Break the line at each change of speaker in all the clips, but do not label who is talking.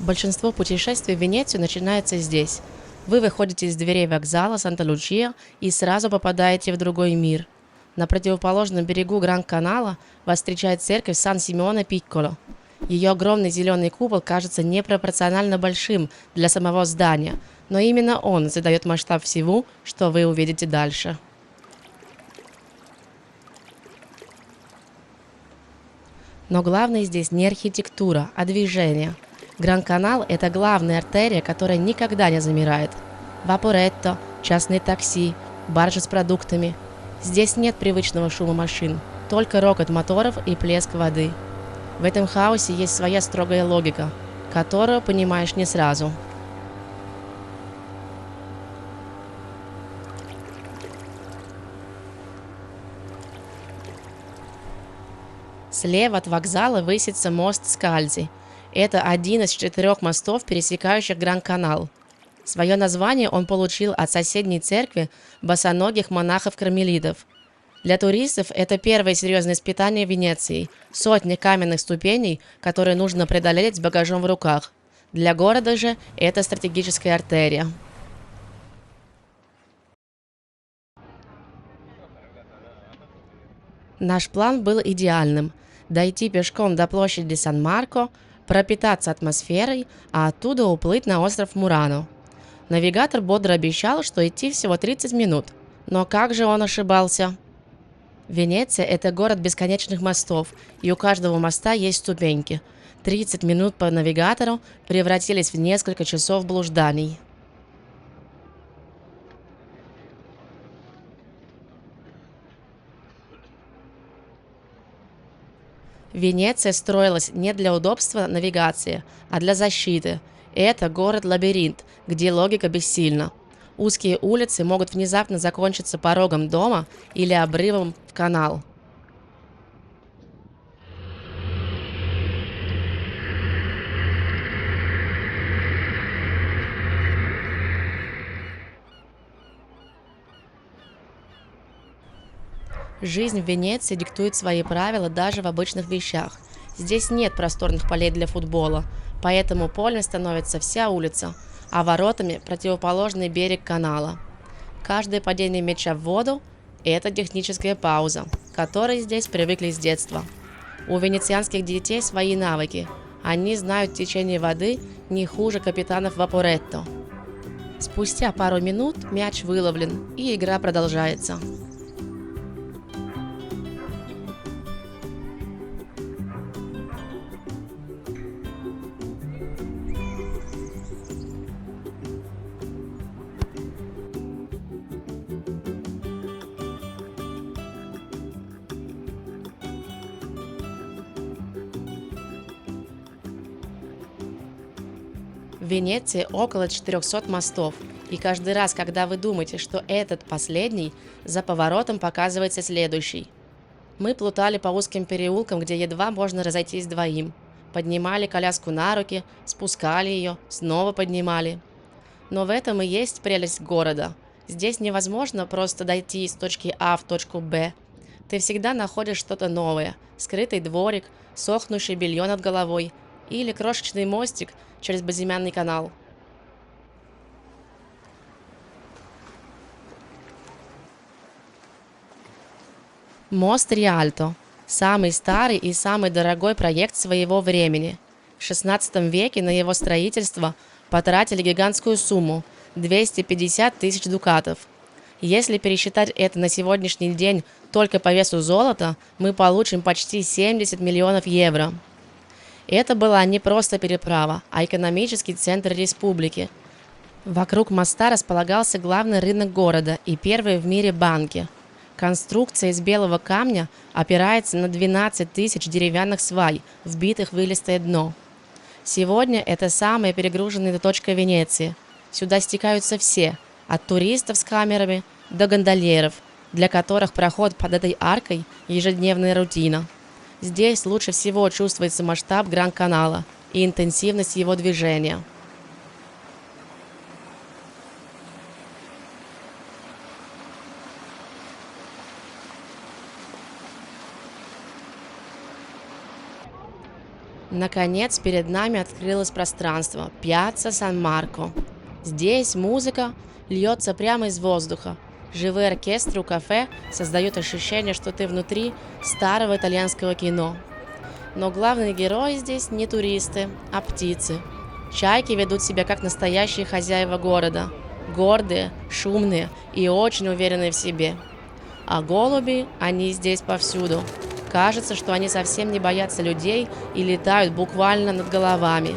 Большинство путешествий в Венецию начинается здесь. Вы выходите из дверей вокзала Санта-Лучия и сразу попадаете в другой мир. На противоположном берегу Гранд-канала вас встречает церковь Сан-Симеоне-Пикколо. Ее огромный зеленый купол кажется непропорционально большим для самого здания, но именно он задает масштаб всему, что вы увидите дальше. Но главное здесь не архитектура, а движение. Гранд-канал – это главная артерия, которая никогда не замирает. Вапоретто, частные такси, баржи с продуктами. Здесь нет привычного шума машин, только рокот моторов и плеск воды. В этом хаосе есть своя строгая логика, которую понимаешь не сразу. Слева от вокзала высится мост Скальзи. Это один из 4 мостов, пересекающих Гранд-канал. Свое название он получил от соседней церкви босоногих монахов-кармелитов. Для туристов это первое серьезное испытание Венеции. Сотни каменных ступеней, которые нужно преодолеть с багажом в руках. Для города же это стратегическая артерия. Наш план был идеальным – дойти пешком до площади Сан-Марко, пропитаться атмосферой, а оттуда уплыть на остров Мурано. Навигатор бодро обещал, что идти всего 30 минут. Но как же он ошибался? Венеция – это город бесконечных мостов, и у каждого моста есть ступеньки. 30 минут по навигатору превратились в несколько часов блужданий. Венеция строилась не для удобства навигации, а для защиты. Это город-лабиринт, где логика бессильна. Узкие улицы могут внезапно закончиться порогом дома или обрывом в канал. Жизнь в Венеции диктует свои правила даже в обычных вещах. Здесь нет просторных полей для футбола, поэтому полем становится вся улица, а воротами противоположный берег канала. Каждое падение мяча в воду – это техническая пауза, к которой здесь привыкли с детства. У венецианских детей свои навыки. Они знают течение воды не хуже капитанов Вапоретто. Спустя пару минут мяч выловлен, и игра продолжается. В Венеции около 400 мостов, и каждый раз, когда вы думаете, что этот последний, за поворотом показывается следующий. Мы плутали по узким переулкам, где едва можно разойтись двоим. Поднимали коляску на руки, спускали ее, снова поднимали. Но в этом и есть прелесть города. Здесь невозможно просто дойти из точки А в точку Б. Ты всегда находишь что-то новое. Скрытый дворик, сохнущее белье над головой или крошечный мостик через безымянный канал. Мост Риальто – самый старый и самый дорогой проект своего времени. В XVI веке на его строительство потратили гигантскую сумму – 250 тысяч дукатов. Если пересчитать это на сегодняшний день только по весу золота, мы получим почти 70 миллионов евро. Это была не просто переправа, а экономический центр республики. Вокруг моста располагался главный рынок города и первые в мире банки. Конструкция из белого камня опирается на 12 тысяч деревянных свай, вбитых в илистое дно. Сегодня это самая перегруженная точка Венеции. Сюда стекаются все, от туристов с камерами до гондольеров, для которых проход под этой аркой – ежедневная рутина. Здесь лучше всего чувствуется масштаб Гранд-канала и интенсивность его движения. Наконец, перед нами открылось пространство – Пьяцца Сан-Марко. Здесь музыка льется прямо из воздуха. Живые оркестры у кафе создают ощущение, что ты внутри старого итальянского кино. Но главные герои здесь не туристы, а птицы. Чайки ведут себя как настоящие хозяева города. Гордые, шумные и очень уверенные в себе. А голуби, они здесь повсюду. Кажется, что они совсем не боятся людей и летают буквально над головами.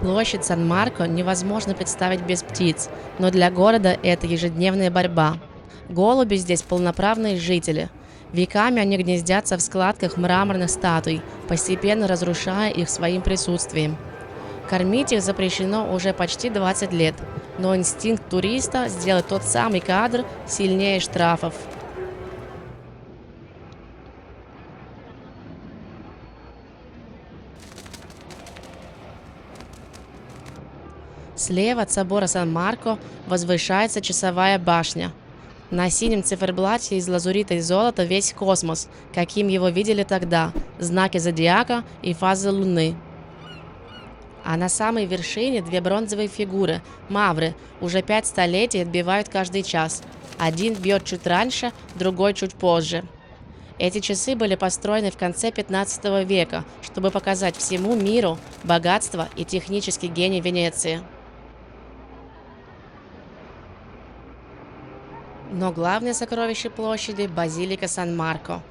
Площадь Сан-Марко невозможно представить без птиц, но для города это ежедневная борьба. Голуби здесь полноправные жители. Веками они гнездятся в складках мраморных статуй, постепенно разрушая их своим присутствием. Кормить их запрещено уже почти 20 лет, но инстинкт туриста сделать тот самый кадр сильнее штрафов. Слева от собора Сан-Марко возвышается часовая башня. На синем циферблате из лазурита и золота весь космос, каким его видели тогда, знаки зодиака и фазы Луны. А на самой вершине две бронзовые фигуры – мавры, уже 5 столетий отбивают каждый час. Один бьет чуть раньше, другой чуть позже. Эти часы были построены в конце 15 века, чтобы показать всему миру богатство и технический гений Венеции. Но главное сокровище площади – базилика Сан-Марко.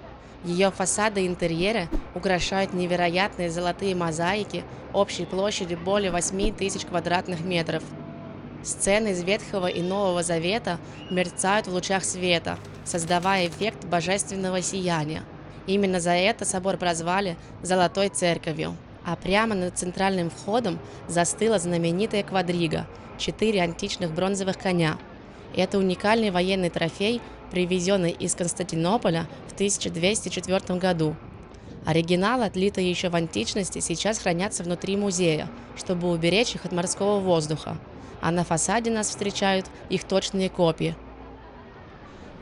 Ее фасады и интерьеры украшают невероятные золотые мозаики общей площадью более 8000 квадратных метров. Сцены из Ветхого и Нового Завета мерцают в лучах света, создавая эффект божественного сияния. Именно за это собор прозвали «Золотой церковью». А прямо над центральным входом застыла знаменитая квадрига – 4 античных бронзовых коня. Это уникальный военный трофей, привезенный из Константинополя в 1204 году. Оригиналы, отлитые еще в античности, сейчас хранятся внутри музея, чтобы уберечь их от морского воздуха, а на фасаде нас встречают их точные копии.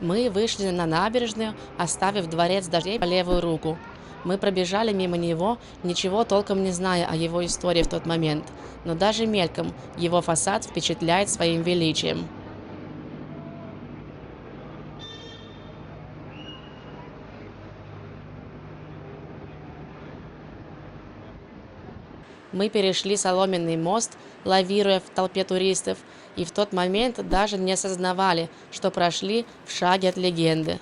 Мы вышли на набережную, оставив дворец дождей по левую руку. Мы пробежали мимо него, ничего толком не зная о его истории в тот момент, но даже мельком его фасад впечатляет своим величием. Мы перешли соломенный мост, лавируя в толпе туристов, и в тот момент даже не осознавали, что прошли в шаге от легенды.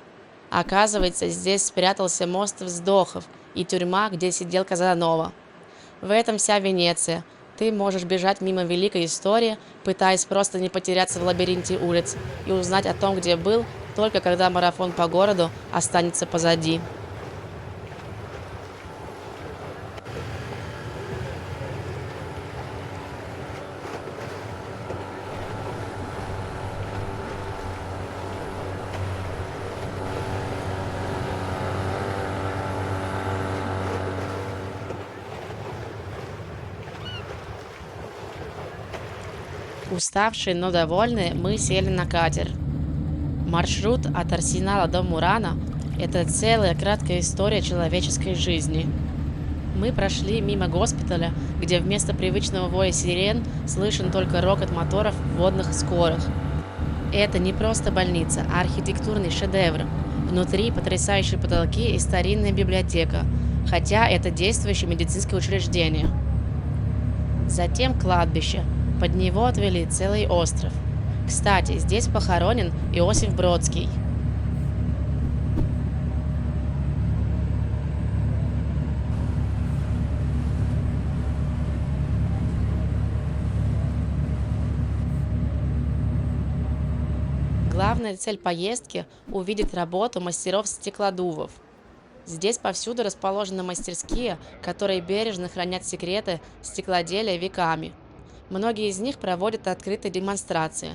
Оказывается, здесь спрятался мост вздохов и тюрьма, где сидел Казанова. В этом вся Венеция. Ты можешь бежать мимо великой истории, пытаясь просто не потеряться в лабиринте улиц и узнать о том, где был, только когда марафон по городу останется позади. Уставшие, но довольные, мы сели на катер. Маршрут от Арсенала до Мурана – это целая краткая история человеческой жизни. Мы прошли мимо госпиталя, где вместо привычного воя сирен слышен только рокот моторов в водных скорых. Это не просто больница, а архитектурный шедевр. Внутри потрясающие потолки и старинная библиотека, хотя это действующее медицинское учреждение. Затем кладбище. Под него отвели целый остров. Кстати, здесь похоронен Иосиф Бродский. Главная цель поездки – увидеть работу мастеров-стеклодувов. Здесь повсюду расположены мастерские, которые бережно хранят секреты стеклоделия веками. Многие из них проводят открытые демонстрации.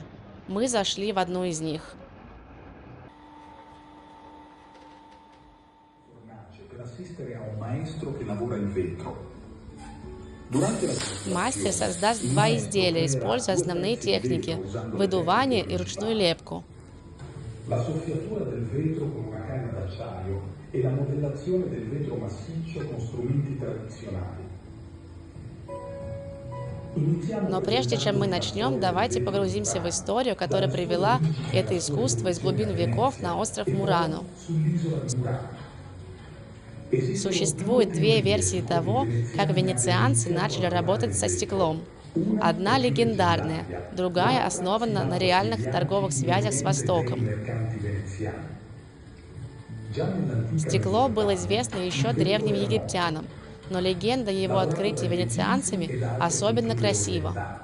Мы зашли в одну из них. Мастер создаст 2 изделия, используя основные техники – выдувание и ручную лепку.
La soffiatura del vetro con una canna d'acciaio e la modellazione del vetro massiccio con strumenti tradizionali.
Но прежде чем мы начнем, давайте погрузимся в историю, которая привела это искусство из глубин веков на остров Мурану. Существует две версии того, как венецианцы начали работать со стеклом. Одна легендарная, другая основана на реальных торговых связях с Востоком. Стекло было известно еще древним египтянам, но легенда его открытия венецианцами особенно красива.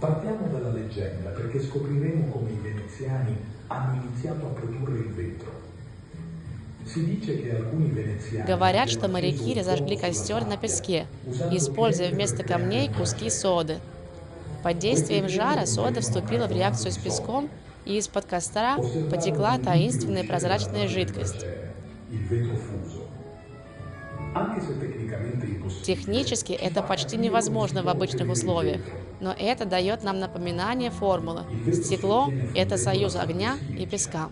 Partiamo dalla leggenda perché scopriremo come i veneziani hanno iniziato a produrre il vetro. Si dice che alcuni veneziani
Говорят, что моряки разожгли костер на песке, используя вместо камней куски соды. Под действием жара сода вступила в реакцию с песком, и из-под костра потекла таинственная прозрачная жидкость. Технически это почти невозможно в обычных условиях, но это дает нам напоминание формулы. Стекло – это союз огня и песка.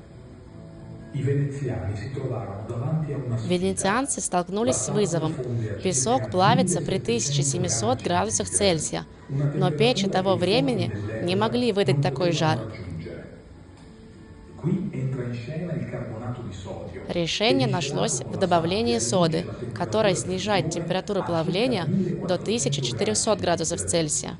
Венецианцы столкнулись с вызовом. Песок плавится при 1700 градусах Цельсия, но печи того времени не могли выдать такой жар. Решение нашлось в добавлении соды, которая снижает температуру плавления до 1400 градусов Цельсия.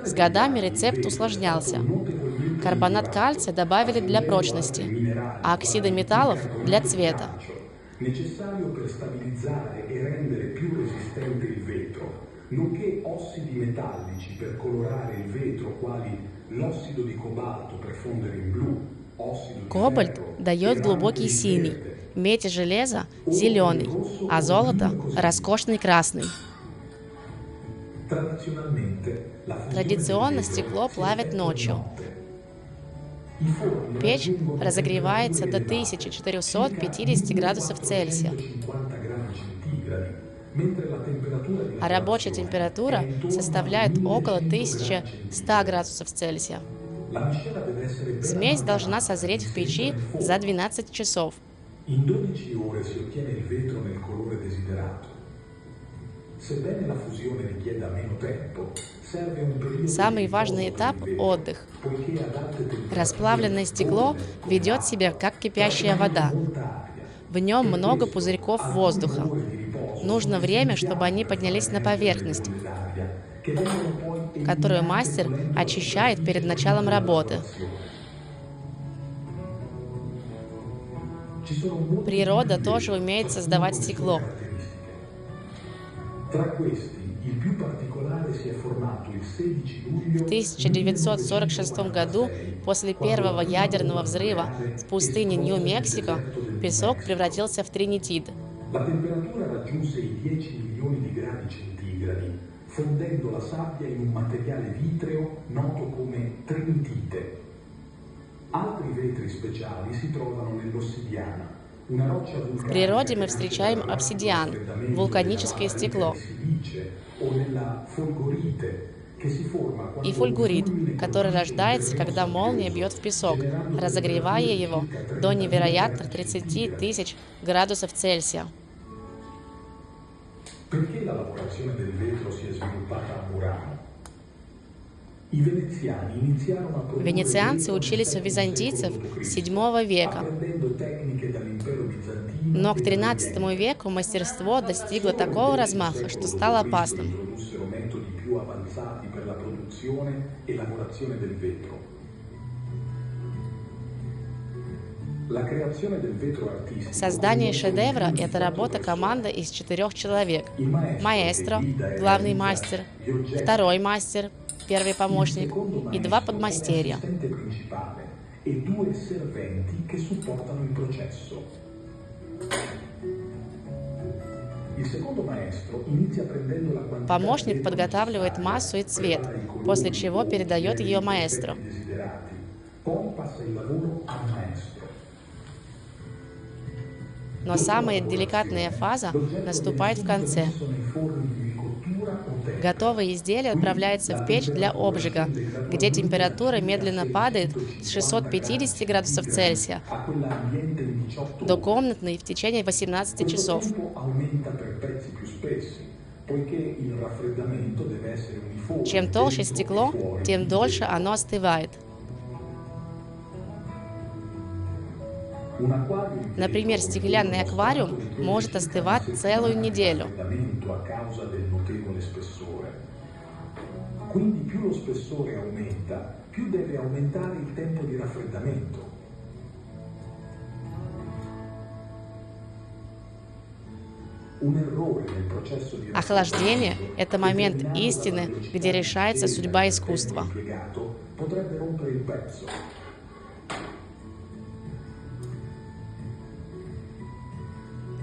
С годами рецепт усложнялся. Карбонат кальция добавили для прочности, а оксиды металлов – для цвета.
Nonché ossidi metallici per colorare il vetro, quali l'ossido di cobalto per fondere in blu, ossido di
Кобальт дает глубокий синий, медь и железо – зеленый, а золото – роскошный красный. Традиционно стекло плавят ночью. Печь разогревается до 1450 градусов Цельсия, а рабочая температура составляет около 1100 градусов Цельсия. Смесь должна созреть в печи за 12 часов. Самый важный этап – отдых. Расплавленное стекло ведет себя как кипящая вода. В нем много пузырьков воздуха. Нужно время, чтобы они поднялись на поверхность, которую мастер очищает перед началом работы. Природа тоже умеет создавать стекло. В 1946 году, после первого ядерного взрыва в пустыне Нью-Мексико, песок превратился в тринитид. В природе мы встречаем обсидиан, вулканическое стекло, и фульгурит, который рождается, когда молния бьет в песок, разогревая его до невероятных 30 тысяч градусов Цельсия. Венецианцы учились у византийцев с VII века, но к XIII веку мастерство достигло такого размаха, что стало опасным. Создание шедевра – это работа команды из 4 человек. Маэстро – главный мастер, второй мастер – первый помощник и 2 подмастерья. Помощник подготавливает массу и цвет, после чего передает ее маэстро. Но самая деликатная фаза наступает в конце. Готовые изделия отправляются в печь для обжига, где температура медленно падает с 650 градусов Цельсия
a quell'ambiente in 18
до
ore.
комнатной в течение 18
Questo
часов.
tempo aumenta per pezzi più spessi, poiché il raffreddamento deve essere uniforme
Чем толще
dentro e
стекло,
fuori
тем
il
дольше
vetro.
оно остывает.
Un acquario in
Например,
vetro
стеклянный
con uno
аквариум
strato richiede
может
circa
остывать
una
целую
settimana di
неделю.
raffreddamento a causa del notevole spessore. Quindi più lo spessore aumenta, più deve aumentare il tempo di raffreddamento. Un errore nel processo di
Охлаждение –
raffreddamento
это момент
determinato dalla
истины,
velocità
где
di
решается
discesa
судьба
del
искусства.
tempo impiegato potrebbe rompere il pezzo.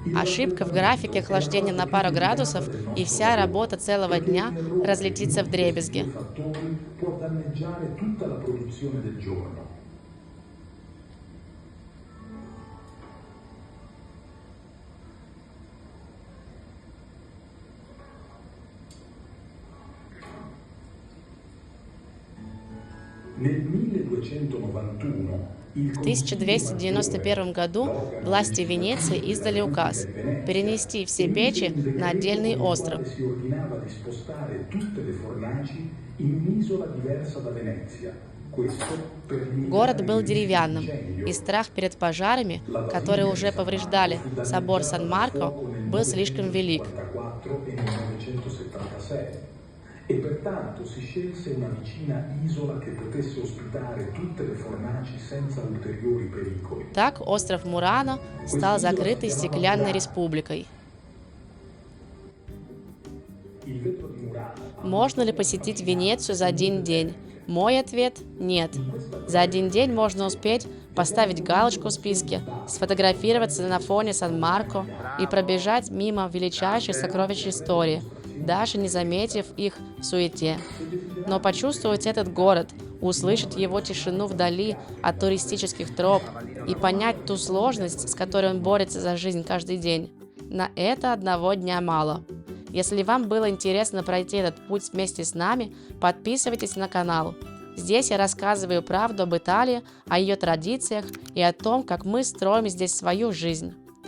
Il
Ошибка в
raffreddamento
графике
è la
охлаждения на
parte più
пару
delicata
градусов,
del
и
nostro
вся
lavoro,
работа целого
perché
дня
un errore
разлетится
in
в
uno di questi
дребезги.
due fattori può danneggiare tutta la produzione del giorno. Nel 1291 il
В
Consiglio
1291 году
Maggiore,
власти
l'organo
Венеции
legislativo
издали
della
указ
Repubblica di Venezia,
перенести все
emise
печи
un
на
decreto
отдельный
con il
остров.
quale si ordinava di spostare tutte le fornaci in un'isola diversa da Venezia. Questo per limitare
Город
il
был
rischio di
деревянным,
incendio.
и страх перед пожарами,
La
которые
basilica di
уже
San Marco
повреждали
fu
собор
danneggiata dal
Сан-Марко,
fuoco nel
был слишком велик.
954 e nel 976 e pertanto si scelse una vicina isola che potesse ospitare tutte le fornaci senza ulteriori pericoli.
Так остров Мурано стал закрытой стеклянной республикой.
Il vetro di Murano
Можно ли посетить Венецию за один день? Мой ответ – нет. За один день можно успеть поставить галочку в списке, сфотографироваться на фоне Сан-Марко и пробежать мимо величайших сокровищ истории, даже не заметив их в суете. Но почувствовать этот город, услышать его тишину вдали от туристических троп и понять ту сложность, с которой он борется за жизнь каждый день, на это одного дня мало. Если вам было интересно пройти этот путь вместе с нами, подписывайтесь на канал. Здесь я рассказываю правду об Италии, о ее традициях и о том, как мы строим здесь свою жизнь.